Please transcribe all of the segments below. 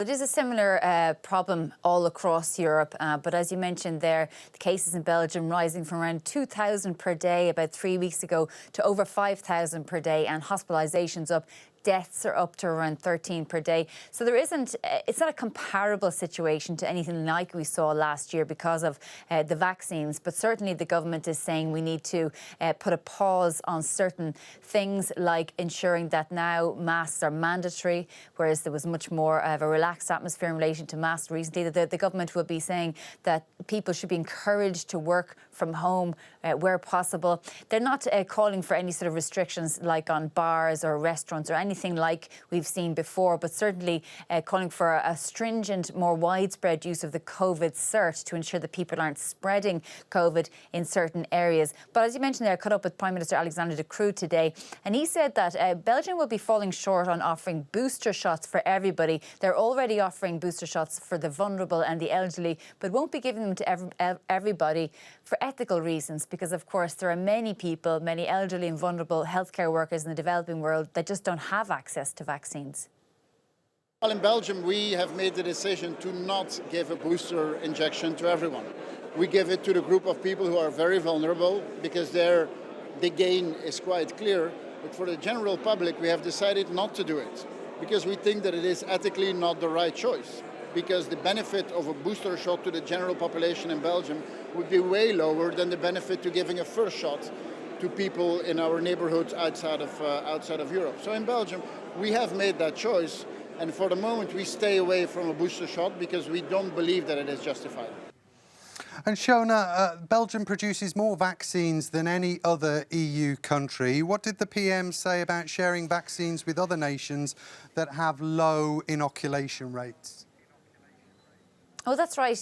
It is a similar problem all across Europe, but as you mentioned there, the cases in Belgium rising from around 2,000 per day about 3 weeks ago to over 5,000 per day, and hospitalisations up. Deaths are up to around 13 per day. So it's not a comparable situation to anything like we saw last year because of the vaccines. But certainly the government is saying we need to put a pause on certain things, like ensuring that now masks are mandatory, whereas there was much more of a relaxed atmosphere in relation to masks recently. The government will be saying that people should be encouraged to work from home where possible. They're not calling for any sort of restrictions like on bars or restaurants or anything like we've seen before, but certainly calling for a stringent, more widespread use of the COVID cert to ensure that people aren't spreading COVID in certain areas. But as you mentioned there, I caught up with Prime Minister Alexander De Croo today, and he said that Belgium will be falling short on offering booster shots for everybody. They're already offering booster shots for the vulnerable and the elderly, but won't be giving them to everybody for ethical reasons, because of course there are many people, many elderly and vulnerable healthcare workers in the developing world that just don't have access to vaccines. Well, in Belgium, we have made the decision to not give a booster injection to everyone. We give it to the group of people who are very vulnerable because the gain is quite clear. But for the general public, we have decided not to do it because we think that it is ethically not the right choice, because the benefit of a booster shot to the general population in Belgium would be way lower than the benefit to giving a first shot to people in our neighborhoods outside of Europe. So in Belgium, we have made that choice, and for the moment we stay away from a booster shot because we don't believe that it is justified. And Shona, Belgium produces more vaccines than any other EU country. What did the PM say about sharing vaccines with other nations that have low inoculation rates? Oh, that's right.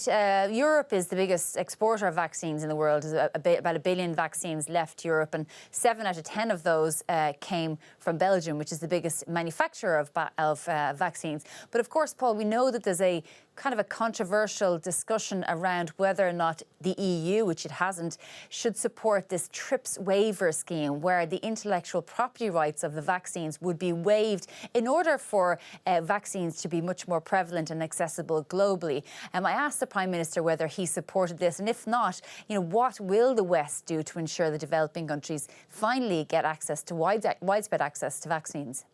Europe is the biggest exporter of vaccines in the world. There's about 1 billion vaccines left Europe, and 7 out of 10 of those came from Belgium, which is the biggest manufacturer of vaccines. But of course, Paul, we know that there's a kind of a controversial discussion around whether or not the EU, which it hasn't, should support this TRIPS waiver scheme, where the intellectual property rights of the vaccines would be waived in order for vaccines to be much more prevalent and accessible globally. I asked the Prime Minister whether he supported this, and if not, what will the West do to ensure the developing countries finally get access to widespread access to vaccines?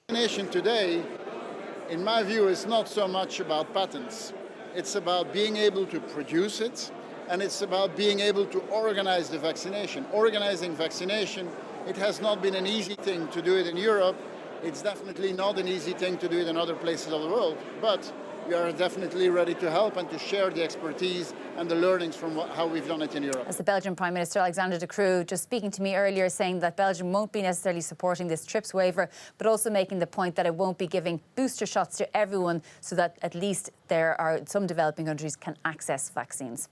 Vaccination today, in my view, is not so much about patents. It's about being able to produce it, and it's about being able to organize the vaccination. Organizing vaccination, it has not been an easy thing to do it in Europe. It's definitely not an easy thing to do it in other places of the world, but we are definitely ready to help and to share the expertise and the learnings from how we've done it in Europe. As the Belgian Prime Minister Alexander De Croo just speaking to me earlier, saying that Belgium won't be necessarily supporting this TRIPS waiver, but also making the point that it won't be giving booster shots to everyone, so that at least there are some developing countries can access vaccines.